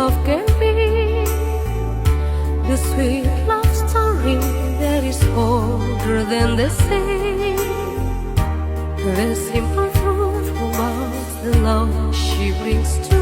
love can be, the sweet love story that is older than the sea. The simple truth about the love she brings to